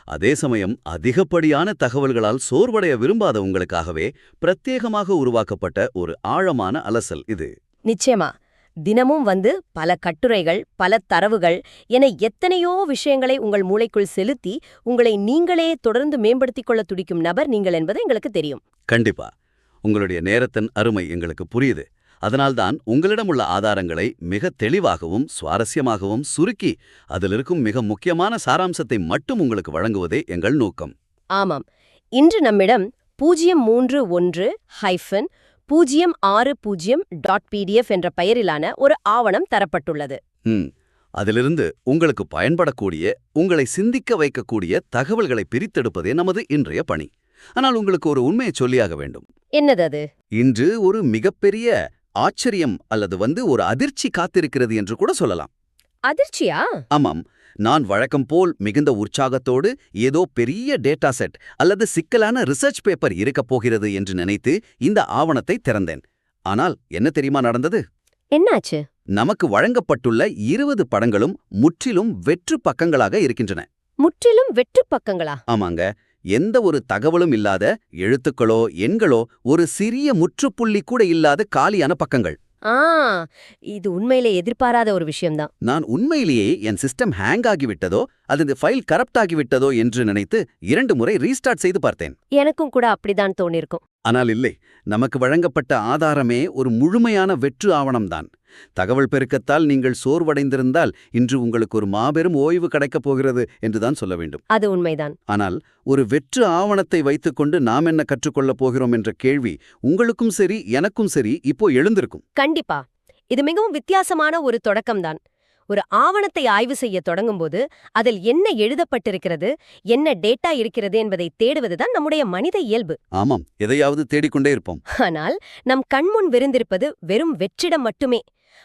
அதே சமயம் அதிகப்படியான தகவல்களால் சோர்வடைய விரும்பாத உங்களுக்காகவே பிரத்யேகமாக உருவாக்கப்பட்ட ஒரு ஆழமான அலசல் இது. நிச்சயமா. தினமும் பல கட்டுரைகள், பல தரவுகள் என எத்தனையோ விஷயங்களை உங்கள் மூளைக்குள் செலுத்தி உங்களை நீங்களே தொடர்ந்து மேம்படுத்திக் கொள்ள துடிக்கும் நபர் நீங்கள் என்பது எங்களுக்கு தெரியும். கண்டிப்பா. உங்களுடைய நேரத்தின் அருமை எங்களுக்கு புரியுது. அதனால்தான் உங்களிடம் உள்ள ஆதாரங்களை மிக தெளிவாகவும் சுவாரஸ்யமாகவும் சுருக்கி அதிலிருக்கும் மிக முக்கியமான சாராம்சத்தை மட்டும் உங்களுக்கு வழங்குவதே எங்கள் நோக்கம். ஆமாம். இன்று நம்மிடம் 031-060.pdf என்ற பெயரிலான ஒரு ஆவணம் தரப்பட்டுள்ளது. அதிலிருந்து உங்களுக்கு பயன்படக்கூடிய, உங்களை சிந்திக்க வைக்கக்கூடிய தகவல்களை பிரித்தெடுப்பதே நமது இன்றைய பணி. ஆனால் உங்களுக்கு ஒரு உண்மையை சொல்லியாக வேண்டும். என்னது அது? இன்று ஒரு மிகப்பெரிய ஆச்சரியம் அல்லது ஒரு அதிர்ச்சி காத்திருக்கிறது என்று கூட சொல்லலாம். அதிர்ச்சியா? ஆமாம். நான் வழக்கம் போல் மிகுந்த உற்சாகத்தோடு ஏதோ பெரிய டேட்டா செட் அல்லது சிக்கலான ரிசர்ச் பேப்பர் இருக்கப் போகிறது என்று நினைத்து இந்த ஆவணத்தை திறந்தேன். ஆனால் என்ன தெரியுமா நடந்தது? என்னாச்சு? நமக்கு வழங்கப்பட்டுள்ள 20 படங்களும் முற்றிலும் வெற்று பக்கங்களாக இருக்கின்றன. முற்றிலும் வெற்று பக்கங்களா? ஆமாங்க. எந்த ஒரு தகவலும் இல்லாத, எழுத்துக்களோ எண்களோ ஒரு சிறிய முற்றுப்புள்ளி கூட இல்லாத காலியான பக்கங்கள். இது உண்மையிலே எதிர்பாராத ஒரு விஷயம்தான். நான் உண்மையிலேயே என் சிஸ்டம் ஹேங் ஆகிவிட்டதோ அல்லது ஃபைல் கரப்ட் ஆகிவிட்டதோ என்று நினைத்து 2 முறை ரீஸ்டார்ட் செய்து பார்த்தேன். எனக்கும் கூட அப்படிதான் தோணிருக்கும். ஆனால் இல்லை, நமக்கு வழங்கப்பட்ட ஆதாரமே ஒரு முழுமையான வெற்று ஆவணம்தான். தகவல் பெருக்கத்தால் நீங்கள் சோர்வடைந்திருந்தால் இன்று உங்களுக்கு ஒரு மாபெரும் ஓய்வு கிடைக்கப் போகிறது என்றுதான் சொல்ல வேண்டும். அது உண்மைதான். ஆனால் ஒரு வெற்று ஆவணத்தை வைத்துக்கொண்டு நாம் என்ன கற்றுக்கொள்ளப் போகிறோம் என்ற கேள்வி உங்களுக்கும் சரி எனக்கும் சரி இப்போ எழுந்திருக்கும். கண்டிப்பா. இது மிகவும் வித்தியாசமான ஒரு தொடக்கம்தான். ஒரு ஆவணத்தை ஆய்வு செய்ய தொடங்கும்போது அதில் என்ன எழுதப்பட்டிருக்கிறது, என்ன டேட்டா இருக்கிறது என்பதை தேடுவதுதான் நம்முடைய மனித இயல்பு. ஆமாம், எதையாவது தேடிக்கொண்டே இருப்போம். ஆனால் நம் கண்முன் விருந்திருப்பது வெறும் வெற்றிடம் மட்டுமே.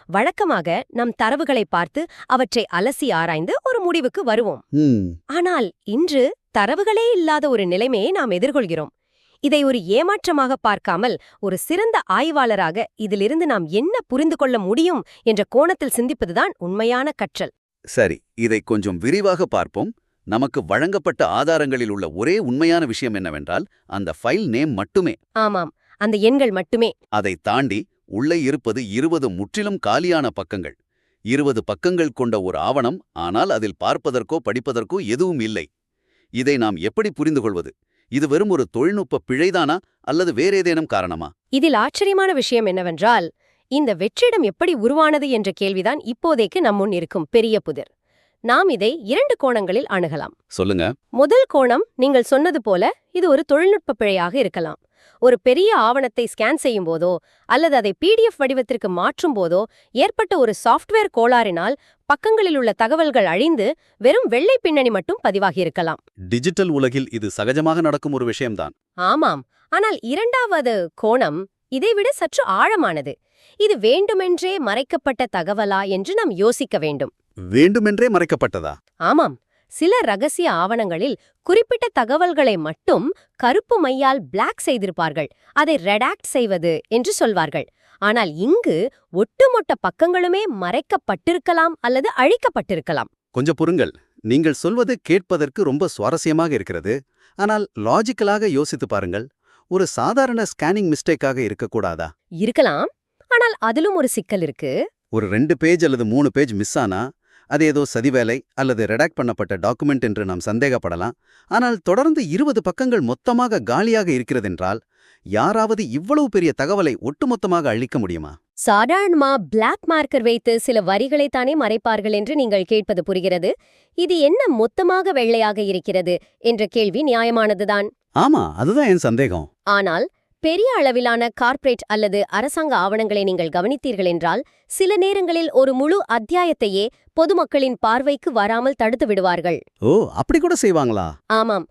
வழக்கமாக நம் தரவுகளை பார்த்து அவற்றை அலசி ஆராய்ந்து ஒரு முடிவுக்கு வருவோம். ஆனால் இன்று தரவுகளே இல்லாத ஒரு நிலைமையை நாம் எதிர்கொள்கிறோம். இதை ஒரு ஏமாற்றமாக பார்க்காமல் ஒரு சிறந்த ஆய்வாளராக இதிலிருந்து நாம் என்ன புரிந்து கொள்ள முடியும் என்ற கோணத்தில் சிந்திப்பதுதான் உண்மையான கற்றல். சரி, இதை கொஞ்சம் விரிவாக பார்ப்போம். நமக்கு வழங்கப்பட்ட ஆதாரங்களில் உள்ள ஒரே உண்மையான விஷயம் என்னவென்றால் அந்த ஃபைல் நேம் மட்டுமே. ஆமாம், அந்த எண்கள் மட்டுமே. அதை தாண்டி உள்ளே இருப்பது 20 முற்றிலும் காலியான பக்கங்கள். 20 பக்கங்கள் கொண்ட ஒரு ஆவணம், ஆனால் அதில் பார்ப்பதற்கோ படிப்பதற்கோ எதுவும் இல்லை. இதை நாம் எப்படி புரிந்து கொள்வது? இது வெறும் ஒரு தொழில்நுட்ப பிழைதானா அல்லது வேறேதேனும் காரணமா? இதில் ஆச்சரியமான விஷயம் என்னவென்றால், இந்த வெற்றிடம் எப்படி உருவானது என்ற கேள்விதான் இப்போதைக்கு நம்முன் இருக்கும் பெரிய புதிர். நாம் இதை 2 கோணங்களில் அணுகலாம். சொல்லுங்க. முதல் கோணம், நீங்கள் சொன்னது போல இது ஒரு தொழில்நுட்ப பிழையாக இருக்கலாம். ஒரு பெரிய ஆவணத்தை ஸ்கேன் செய்யும் போதோ அல்லது அதை PDF வடிவத்திற்கு மாற்றும் போதோ ஏற்பட்ட ஒரு சாஃப்ட்வேர் கோளாறினால் பக்கங்களில் உள்ள தகவல்கள் அழிந்து வெறும் வெள்ளை பின்னணி மட்டும் பதிவாகியிருக்கலாம். டிஜிட்டல் உலகில் இது சகஜமாக நடக்கும் ஒரு விஷயம்தான். ஆமாம். ஆனால் இரண்டாவது கோணம் இதைவிட சற்று ஆழமானது. இது வேண்டுமென்றே மறைக்கப்பட்ட தகவலா என்று நாம் யோசிக்க வேண்டும். வேண்டுமென்றே மறைக்கப்பட்டதா? ஆமாம். சில ரகசிய ஆவணங்களில் குறிப்பிட்ட தகவல்களை மட்டும் கருப்பு மையால் பிளாக் செய்திருப்பார்கள். அதை ரெடாக்ட் செய்வது என்று சொல்வார்கள். ஆனால் இங்கு ஒட்டுமொத்த பக்கங்களுமே மறைக்கப்பட்டிருக்கலாம் அல்லது அழிக்கப்பட்டிருக்கலாம். கொஞ்சம் பொறுங்கள். நீங்கள் சொல்வது கேட்பதற்கு ரொம்ப சுவாரஸ்யமாக இருக்கிறது. ஆனால் லாஜிக்கலாக யோசித்து பாருங்கள். ஒரு சாதாரண ஸ்கேனிங் மிஸ்டேக்காக இருக்கக்கூடாதா? இருக்கலாம். ஆனால் அதிலும் ஒரு சிக்கல் இருக்கு. ஒரு 2 பேஜ் அல்லது 3 பேஜ் மிஸ் ஆனா அது ஏதோ சதிவேலை அல்லது ரெடாக்ட் பண்ணப்பட்ட டாக்குமெண்ட் என்று நாம் சந்தேகப்படலாம். ஆனால் தொடர்ந்து 20 பக்கங்கள் மொத்தமாக காலியாக இருக்கிறதென்றால் யாராவது இவ்வளவு பெரிய தகவலை ஒட்டுமொத்தமாக அழிக்க முடியுமா? சாதாரணமா பிளாக் மார்க்கர் வைத்து சில வரிகளைத்தானே மறைப்பார்கள் என்று நீங்கள் கேட்பது புரிகிறது. இது என்ன மொத்தமாக வெள்ளையாக இருக்கிறது என்ற கேள்வி நியாயமானதுதான். ஆமா, அதுதான் என் சந்தேகம். ஆனால் பெரிய அளவிலான கார்ப்பரேட் அல்லது அரசாங்க ஆவணங்களை நீங்கள் கவனித்தீர்கள் என்றால் சில நேரங்களில் ஒரு முழு அத்தியாயத்தையே பொதுமக்களின் பார்வைக்கு வராமல் தடுத்து விடுவார்கள். ஓ, அப்படி கூட செய்வாங்களா? ஆமாம்.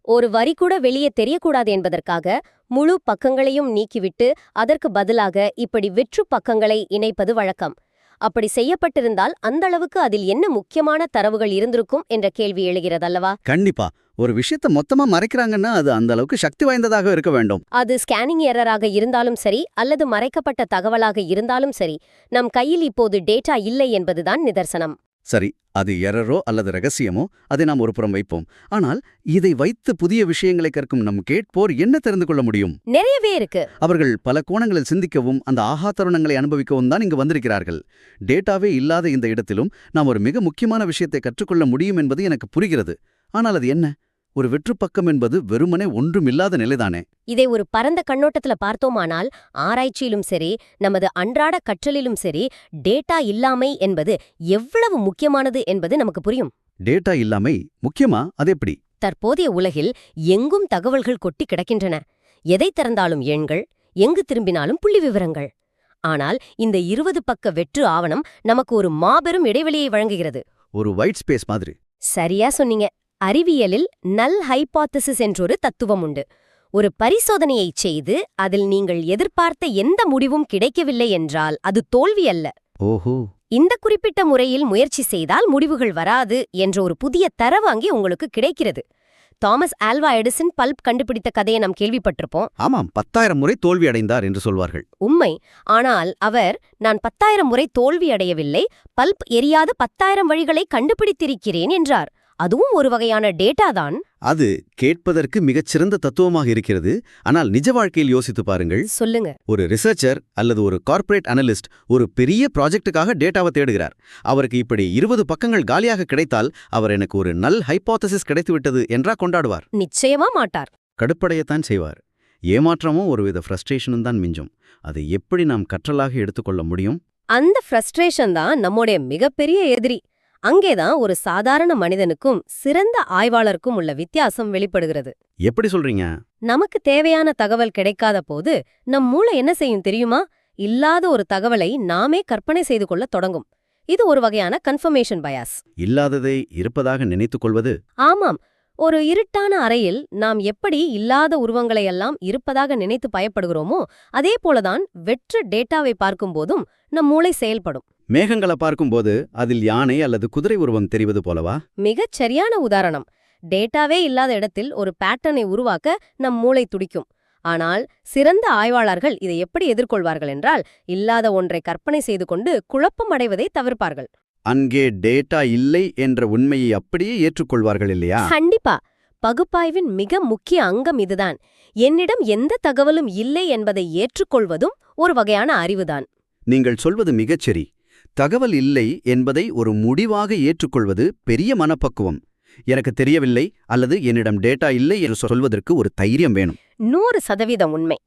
ஒரு வரி கூட வெளியே தெரியக்கூடாது என்பதற்காக முழு பக்கங்களையும் நீக்கிவிட்டு அதற்கு பதிலாக இப்படி வெற்று பக்கங்களை இணைப்பது வழக்கம். அப்படி செய்யப்பட்டிருந்தால் அந்த அளவுக்கு அதில் என்ன முக்கியமான தரவுகள் இருந்திருக்கும் என்ற கேள்வி எழுகிறதல்லவா? கண்டிப்பா. ஒரு விஷயத்தை மொத்தமா மறைக்கிறாங்கன்னா அது அந்த அளவுக்கு சக்தி வாய்ந்ததாக இருக்க வேண்டும். அது ஸ்கேனிங் எரராக இருந்தாலும் சரி அல்லது மறைக்கப்பட்ட தகவலாக இருந்தாலும் சரி, நம் கையில் இப்போது டேட்டா இல்லை என்பதுதான் நிதர்சனம். சரி, அது எரரோ அல்லது ரகசியமோ அதை நாம் ஒருபுறம் வைப்போம். ஆனால் இதை வைத்து புதிய விஷயங்களை கற்கும் நம் கேட்போர் என்ன தெரிந்து கொள்ள முடியும்? நிறையவே இருக்கு. அவர்கள் பல கோணங்களில் சிந்திக்கவும் அந்த ஆஹா தருணங்களை அனுபவிக்கவும் தான் இங்கு வந்திருக்கிறார்கள். டேட்டாவே இல்லாத இந்த இடத்திலும் நாம் ஒரு மிக முக்கியமான விஷயத்தை கற்றுக்கொள்ள முடியும் என்பது எனக்கு புரிகிறது. ஆனால் அது என்ன? ஒரு வெற்றுப்பக்கம் என்பது வெறுமனே ஒன்றுமில்லாத நிலைதானே. இதை ஒரு பரந்த கண்ணோட்டத்துல பார்த்தோமானால், ஆராய்ச்சியிலும் சரி, நமது அன்றாட கற்றலிலும் சரி, டேட்டா இல்லாமை என்பது எவ்வளவு முக்கியமானது என்பது நமக்கு புரியும். டேட்டா இல்லாமை முக்கியமா? அது எப்படி? தற்போதைய உலகில் எங்கும் தகவல்கள் கொட்டி கிடக்கின்றன. எதை திறந்தாலும் எண்கள், எங்கு திரும்பினாலும் புள்ளி விவரங்கள். ஆனால் இந்த 20 பக்க வெற்று ஆவணம் நமக்கு ஒரு மாபெரும் இடைவெளியை வழங்குகிறது. ஒரு ஒயிட் ஸ்பேஸ் மாதிரி. சரியா சொன்னீங்க. அறிவியலில் நல் ஹைபாத்தசிஸ் என்றொரு தத்துவம் உண்டு. ஒரு பரிசோதனையைச் செய்து அதில் நீங்கள் எதிர்பார்த்த எந்த முடிவும் கிடைக்கவில்லை என்றால் அது தோல்வி அல்ல. ஓஹோ. இந்த குறிப்பிட்ட முறையில் முயற்சி செய்தால் முடிவுகள் வராது என்ற ஒரு புதிய தரவு அங்கே உங்களுக்கு கிடைக்கிறது. தாமஸ் ஆல்வா எடிசன் பல்ப் கண்டுபிடித்த கதையை நாம் கேள்விப்பட்டிருப்போம். ஆமாம், 10,000 முறை தோல்வி அடைந்தார் என்று சொல்வார்கள். உண்மை. ஆனால் அவர், நான் 10,000 முறை தோல்வி அடையவில்லை, பல்ப் எரியாத 10,000 வழிகளை கண்டுபிடித்திருக்கிறேன் என்றார். அதுவும் ஒரு வகையான டேட்டா தான். அது கேட்பதற்கு மிகச்சிறந்த தத்துவமாக இருக்கிறது. ஆனால் நிஜ வாழ்க்கையில் யோசித்து பாருங்கள். சொல்லுங்க. ஒரு ரிசர்ச்சர் அல்லது ஒரு கார்ப்பரேட் அனலிஸ்ட் ஒரு பெரிய ப்ராஜெக்டுக்காக டேட்டாவை தேடுகிறார். அவருக்கு இப்படி 20 பக்கங்கள் காலியாக கிடைத்தால் அவர் எனக்கு ஒரு நல் ஹைபோதசிஸ் கிடைத்துவிட்டது என்றா கொண்டாடுவார்? நிச்சயமா மாட்டார். கடுப்படையத்தான் செய்வார். ஏமாற்றமும் ஒருவித ஃப்ரஸ்ட்ரேஷனும் தான் மிஞ்சும். அதை எப்படி நாம் கற்றலாக எடுத்துக்கொள்ள முடியும்? அந்த ஃப்ரஸ்ட்ரேஷன் தான் நம்முடைய மிகப்பெரிய எதிரி. அங்கேதான் ஒரு சாதாரண மனிதனுக்கும் சிறந்த ஆய்வாளருக்கும் உள்ள வித்தியாசம் வெளிப்படுகிறது. எப்படி சொல்றீங்க? நமக்கு தேவையான தகவல் கிடைக்காத போது நம் மூளை என்ன செய்யும் தெரியுமா? இல்லாத ஒரு தகவலை நாமே கற்பனை செய்து கொள்ள தொடங்கும். இது ஒரு வகையான கன்ஃபர்மேஷன் பயாஸ். இல்லாததை இருப்பதாக நினைத்துக் கொள்வது. ஆமாம். ஒரு இருட்டான அறையில் நாம் எப்படி இல்லாத உருவங்களையெல்லாம் இருப்பதாக நினைத்து பயப்படுகிறோமோ அதே போலதான் வெற்று டேட்டாவை பார்க்கும்போதும் நம் மூளை செயல்படும். மேகங்களை பார்க்கும்போது அதில் யானை அல்லது குதிரை உருவம் தெரிவது போலவா? மிகச் சரியான உதாரணம். டேட்டாவே இல்லாத இடத்தில் ஒரு பேட்டர்னை உருவாக்க நம் மூளை துடிக்கும். ஆனால் சிறந்த ஆய்வாளர்கள் இதை எப்படி எதிர்கொள்வார்கள் என்றால், இல்லாத ஒன்றை கற்பனை செய்து கொண்டு குழப்பம் அடைவதை தவிர்ப்பார்கள். அங்கே டேட்டா இல்லை என்ற உண்மையை அப்படியே ஏற்றுக்கொள்வார்கள் இல்லையா? கண்டிப்பா. பகுப்பாய்வின் மிக முக்கிய அங்கம் இதுதான். என்னிடம் எந்த தகவலும் இல்லை என்பதை ஏற்றுக்கொள்வதும் ஒரு வகையான அறிவுதான். நீங்கள் சொல்வது மிகச்சரி. தகவல் இல்லை என்பதை ஒரு முடிவாக ஏற்றுக்கொள்வது பெரிய மனப்பக்குவம். எனக்கு தெரியவில்லை அல்லது என்னிடம் டேட்டா இல்லை என்று சொல்வதற்கு ஒரு தைரியம் வேணும். 100% உண்மை.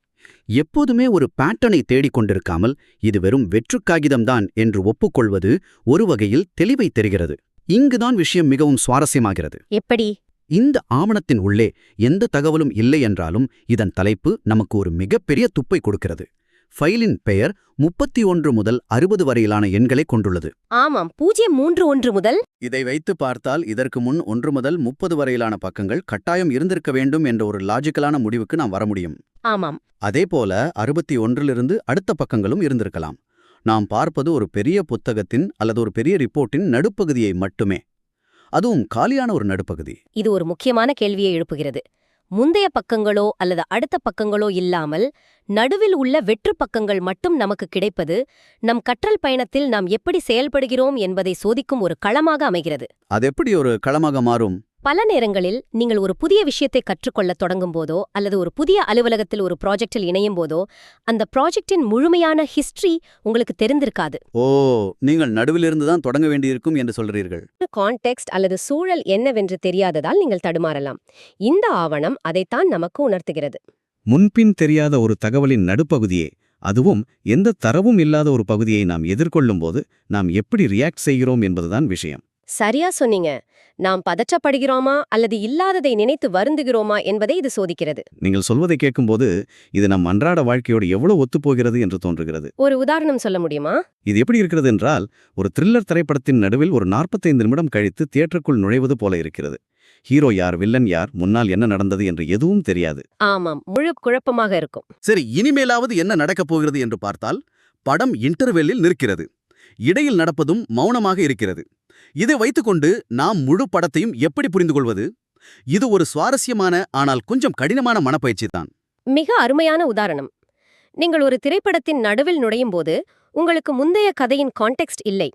எப்போதுமே ஒரு பேட்டர்னை தேடிக் கொண்டிருக்காமல் இது வெறும் வெற்று காகிதம்தான் என்று ஒப்புக்கொள்வது ஒரு வகையில் தெளிவை தெரிகிறது. இங்குதான் விஷயம் மிகவும் சுவாரஸ்யமாகிறது. எப்படி? இந்த ஆவணத்தின் உள்ளே எந்த தகவலும் இல்லை என்றாலும் இதன் தலைப்பு நமக்கு ஒரு மிகப்பெரிய துப்பை கொடுக்கிறது. ஃபைலின் பெயர் 31 முதல் 60 வரையிலான எண்களை கொண்டுள்ளது. ஆமாம். 031 முதல். இதை வைத்து பார்த்தால் இதற்கு முன் 1 முதல் 30 வரையிலான பக்கங்கள் கட்டாயம் இருந்திருக்க வேண்டும் என்ற ஒரு லாஜிக்கலான முடிவுக்கு நாம் வர முடியும். ஆமாம். அதேபோல 61லிருந்து அடுத்த பக்கங்களும் இருந்திருக்கலாம். நாம் பார்ப்பது ஒரு பெரிய புத்தகத்தின் அல்லது ஒரு பெரிய ரிப்போர்ட்டின் நடுப்பகுதியை மட்டுமே. அதுவும் காலியான ஒரு நடுப்பகுதி. இது ஒரு முக்கியமான கேள்வியை எழுப்புகிறது. முந்தைய பக்கங்களோ அல்லது அடுத்த பக்கங்களோ இல்லாமல் நடுவில் உள்ள வெற்று பக்கங்கள் மட்டும் நமக்கு கிடைப்பது நம் கற்றல் பயணத்தில் நாம் எப்படி செயல்படுகிறோம் என்பதை சோதிக்கும் ஒரு களமாக அமைகிறது. அது எப்படி ஒரு களமாக மாறும்? பல நேரங்களில் நீங்கள் ஒரு புதிய விஷயத்தை கற்றுக்கொள்ளத் தொடங்கும் போதோ அல்லது ஒரு புதிய அலுவலகத்தில் ஒரு ப்ராஜெக்டில் இணையும் போதோ அந்த ப்ராஜெக்டின் முழுமையான ஹிஸ்டரி உங்களுக்கு தெரிந்திருக்காது. ஓ, நீங்கள் நடுவிலிருந்து தான் தொடங்க வேண்டியிருக்கும் என்று சொல்கிறீர்கள். கான்டெக்ஸ்ட் அல்லது சூழல் என்னவென்று தெரியாததால் நீங்கள் தடுமாறலாம். இந்த ஆவணம் அதைத்தான் நமக்கு உணர்த்துகிறது. முன்பின் தெரியாத ஒரு தகவலின் நடுப்பகுதியே, அதுவும் எந்த தரவும் இல்லாத ஒரு பகுதியை நாம் எதிர்கொள்ளும்போது நாம் எப்படி ரியாக்ட் செய்கிறோம் என்பதுதான் விஷயம். சரியா சொன்னீங்க. நாம் பதற்றப்படுகிறோமா அல்லது இல்லாததை நினைத்து வருந்துகிறோமா என்பதை இது சோதிக்கிறது. நீங்கள் சொல்வதை கேட்கும்போது இது நம் அன்றாட வாழ்க்கையோடு எவ்வளவு ஒத்துப்போகிறது என்று தோன்றுகிறது. ஒரு உதாரணம் சொல்ல முடியுமா? இது எப்படி இருக்கிறது என்றால், ஒரு த்ரில்லர் திரைப்படத்தின் நடுவில் ஒரு 45 நிமிடம் கழித்து தியேட்டருக்குள் நுழைவது போல இருக்கிறது. ஹீரோ யார், வில்லன் யார், முன்னால் என்ன நடந்தது என்று எதுவும் தெரியாது. ஆமாம், முழு குழப்பமாக இருக்கும். சரி, இனிமேலாவது என்ன நடக்கப் போகிறது என்று பார்த்தால் படம் இன்டர்வெல்லில் நிற்கிறது. இடையில் நடப்பதும் மௌனமாக இருக்கிறது. இதை வைத்துக்கொண்டு நாம் முழு படத்தையும் எப்படி புரிந்து கொள்வது? இது ஒரு சுவாரஸ்யமான ஆனால் கொஞ்சம் கடினமான மனப்பயிற்சி தான். மிக அருமையான உதாரணம். நீங்கள் ஒரு திரைப்படத்தின் நடுவில் நுழையும் போது உங்களுக்கு முந்தைய கதையின் கான்டெக்ஸ்ட் இல்லை.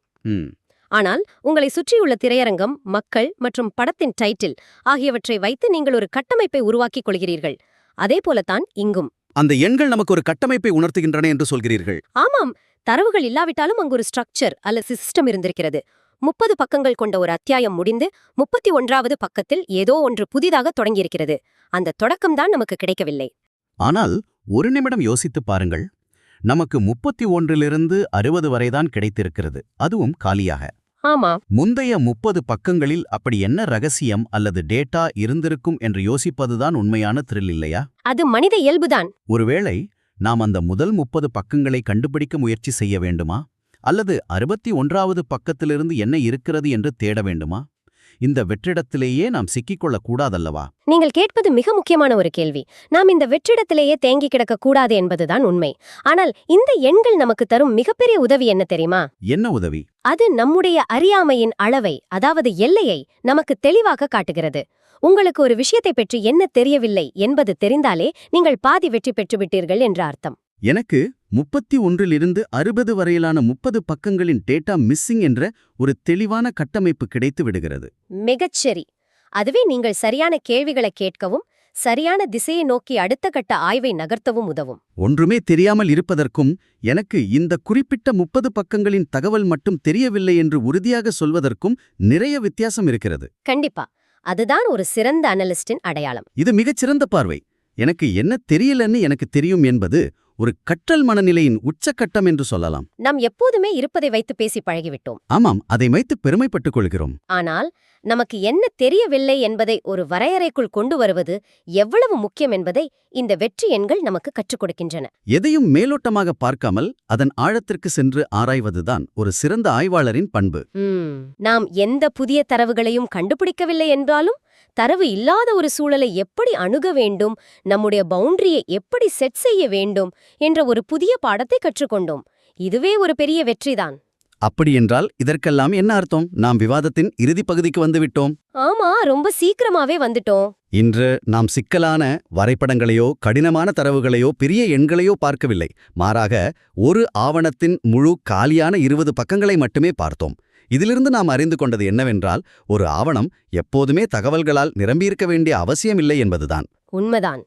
ஆனால் உங்களை சுற்றியுள்ள திரையரங்கம், மக்கள் மற்றும் படத்தின் டைட்டில் ஆகியவற்றை வைத்து நீங்கள் ஒரு கட்டமைப்பை உருவாக்கிக் கொள்கிறீர்கள். அதேபோலத்தான் இங்கும். அந்த எண்கள் நமக்கு ஒரு கட்டமைப்பை உணர்த்துகின்றன என்று சொல்கிறீர்கள். ஆமாம், தரவுகள் இல்லாவிட்டாலும் அங்கு ஒரு ஸ்ட்ரக்சர் அல்லது சிஸ்டம் இருந்திருக்கிறது. 30 பக்கங்கள் கொண்ட ஒரு அத்தியாயம் முடிந்து 31வது பக்கத்தில் ஏதோ ஒன்று புதிதாக தொடங்கியிருக்கிறது. அந்த தொடக்கம்தான் நமக்கு கிடைக்கவில்லை. ஆனால் ஒரு நிமிடம் யோசித்துப் பாருங்கள். நமக்கு 31லிருந்து 60 வரைதான் கிடைத்திருக்கிறது, அதுவும் காலியாக. ஆமா, முந்தைய 30 பக்கங்களில் அப்படி என்ன ரகசியம் அல்லது டேட்டா இருந்திருக்கும் என்று யோசிப்பதுதான் உண்மையான த்ரில் இல்லையா? அது மனித இயல்புதான். ஒருவேளை நாம் அந்த முதல் 30 பக்கங்களை கண்டுபிடிக்க முயற்சி செய்ய வேண்டுமா? அல்லது 61வது பக்கத்திலிருந்து என்ன இருக்கிறது என்று தேட வேண்டுமா? இந்த வெற்றிடத்திலேயே நாம் சிக்கிக்கொள்ளக் கூடாதல்லவா? நீங்கள் கேட்பது மிக முக்கியமான ஒரு கேள்வி. நாம் இந்த வெற்றிடத்திலேயே தேங்கி கிடக்கக் கூடாது என்பதுதான் உண்மை. ஆனால் இந்த எண்கள் நமக்கு தரும் மிகப்பெரிய உதவி என்ன தெரியுமா? என்ன உதவி? அது நம்முடைய அறியாமையின் அளவை, அதாவது எல்லையை நமக்கு தெளிவாக காட்டுகிறது. உங்களுக்கு ஒரு விஷயத்தை பற்றி என்ன தெரியவில்லை என்பது தெரிந்தாலே நீங்கள் பாதி வெற்றி பெற்றுவிட்டீர்கள் என்ற அர்த்தம். எனக்கு 31லிருந்து 60 வரையிலான 30 பக்கங்களின் டேட்டா மிஸ்ஸிங் என்ற ஒரு தெளிவான கட்டமைப்பு கிடைத்து விடுகிறது. மிகச்சரி. அதுவே நீங்கள் சரியான கேள்விகளை கேட்கவும் சரியான திசையை நோக்கி அடுத்த கட்ட ஆய்வை நகர்த்தவும் உதவும். ஒன்றுமே தெரியாமல் இருப்பதற்கும் எனக்கு இந்த குறிப்பிட்ட 30 பக்கங்களின் தகவல் மட்டும் தெரியவில்லை என்று உறுதியாக சொல்வதற்கும் நிறைய வித்தியாசம் இருக்கிறது. கண்டிப்பா. அதுதான் ஒரு சிறந்த அனலிஸ்டின் அடையாளம். இது மிகச்சிறந்த பார்வை. எனக்கு என்ன தெரியலன்னு எனக்கு தெரியும் என்பது ஒரு கற்றல் மனநிலையின் உச்சக்கட்டம் என்று சொல்லலாம். நாம் எப்போதுமே இருப்பதை வைத்து பேசி பழகிவிட்டோம். ஆமாம், அதை வைத்து பெருமைப்பட்டுக் கொள்கிறோம். ஆனால் நமக்கு என்ன தெரியவில்லை என்பதை ஒரு வரையறைக்குள் கொண்டு வருவது எவ்வளவு முக்கியம் என்பதை இந்த வெற்றி எண்கள் நமக்கு கற்றுக் கொடுக்கின்றன. எதையும் மேலோட்டமாக பார்க்காமல் அதன் ஆழத்திற்கு சென்று ஆராய்வதுதான் ஒரு சிறந்த ஆய்வாளரின் பண்பு. நாம் எந்த புதிய தரவுகளையும் கண்டுபிடிக்கவில்லை என்றாலும் தரவு இல்லாத ஒரு சூழலை எப்படி அணுக வேண்டும், நம்முடைய பவுண்டரியை எப்படி செட் செய்ய வேண்டும் என்ற ஒரு புதிய பாடத்தை கற்றுக்கொண்டோம். இதுவே ஒரு பெரிய வெற்றிதான். அப்படியென்றால் இதற்கெல்லாம் என்ன அர்த்தம்? நாம் விவாதத்தின் இறுதி பகுதிக்கு வந்துவிட்டோம். ஆமா, ரொம்ப சீக்கிரமாவே வந்துட்டோம். இன்று நாம் சிக்கலான வரைபடங்களையோ கடினமான தரவுகளையோ பெரிய எண்களையோ பார்க்கவில்லை. மாறாக ஒரு ஆவணத்தின் முழு காலியான 20 பக்கங்களை மட்டுமே பார்த்தோம். இதிலிருந்து நாம் அறிந்து கொண்டது என்னவென்றால், ஒரு ஆவணம் எப்போதுமே தகவல்களால் நிரம்பியிருக்க வேண்டிய அவசியமில்லை என்பதுதான். உண்மைதான்.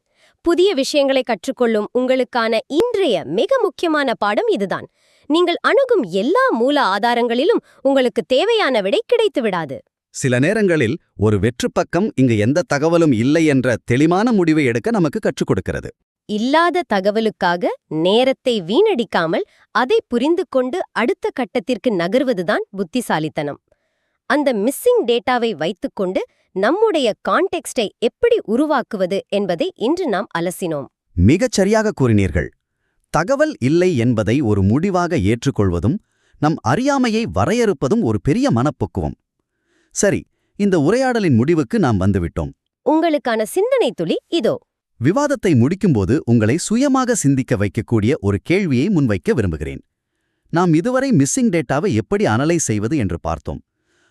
புதிய விஷயங்களை கற்றுக்கொள்ளும் உங்களுக்கான இன்றைய மிக முக்கியமான பாடம் இதுதான். நீங்கள் அணுகும் எல்லா மூல ஆதாரங்களிலும் உங்களுக்கு தேவையான விடை கிடைத்து விடாது. சில நேரங்களில் ஒரு வெற்றுப்பக்கம் இங்கு எந்த தகவலும் இல்லை என்ற தெளிவான முடிவை எடுக்க நமக்கு கற்றுக் கொடுக்கிறது. இல்லாத தகவலுக்காக நேரத்தை வீணடிக்காமல் அதை புரிந்து கொண்டு அடுத்த கட்டத்திற்கு நகர்வதுதான் புத்திசாலித்தனம். அந்த மிஸ்ஸிங் டேட்டாவை வைத்துக்கொண்டு நம்முடைய கான்டெக்ஸ்டை எப்படி உருவாக்குவது என்பதை இன்று நாம் அலசினோம். மிகச் சரியாக கூறினீர்கள். தகவல் இல்லை என்பதை ஒரு முடிவாக ஏற்றுக்கொள்வதும் நம் அறியாமையை வரையறுப்பதும் ஒரு பெரிய மனப்பக்குவம். சரி, இந்த உரையாடலின் முடிவுக்கு நாம் வந்துவிட்டோம். உங்களுக்கான சிந்தனை துளி இதோ. விவாதத்தை முடிக்கும்போது உங்களை சுயமாக சிந்திக்க வைக்கக்கூடிய ஒரு கேள்வியை முன்வைக்க விரும்புகிறேன். நாம் இதுவரை மிஸ்ஸிங் டேட்டாவை எப்படி அனலைஸ் செய்வது என்று பார்த்தோம்.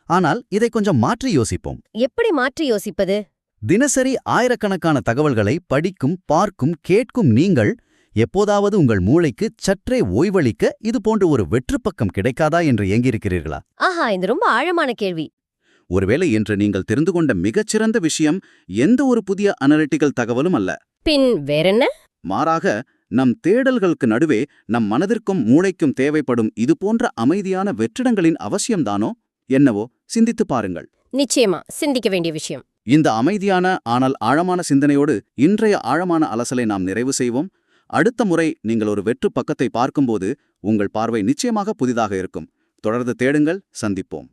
ஆனால் இதை கொஞ்சம் மாற்றி யோசிப்போம். எப்படி மாற்றி யோசிப்பது? தினசரி ஆயிரக்கணக்கான தகவல்களை படிக்கும், பார்க்கும், கேட்கும் நீங்கள் எப்போதாவது உங்கள் மூளைக்கு சற்றே ஓய்வளிக்க இது போன்ற ஒரு வெற்றுப்பக்கம் கிடைக்காதா என்று ஏங்கியிருக்கிறீர்களா? ஆஹா, இது ரொம்ப ஆழமான கேள்வி. ஒருவேளை இன்று நீங்கள் தெரிந்து கொண்ட மிகச்சிறந்த விஷயம் எந்த ஒரு புதிய அனலிட்டிக்கல் தகவலும் அல்ல. பின் வேறென்ன? மாறாக நம் தேடல்களுக்கு நடுவே நம் மனதிற்கும் மூளைக்கும் தேவைப்படும் இதுபோன்ற அமைதியான வெற்றிடங்களின் அவசியம்தானோ என்னவோ சிந்தித்து பாருங்கள். நிச்சயமா சிந்திக்க வேண்டிய விஷயம். இந்த அமைதியான ஆனால் ஆழமான சிந்தனையோடு இன்றைய ஆழமான அலசலை நாம் நிறைவு செய்வோம். அடுத்த முறை நீங்கள் ஒரு வெற்று பக்கத்தை பார்க்கும்போது உங்கள் பார்வை நிச்சயமாக புதிதாக இருக்கும். தொடர்ந்து தேடுங்கள். சந்திப்போம்.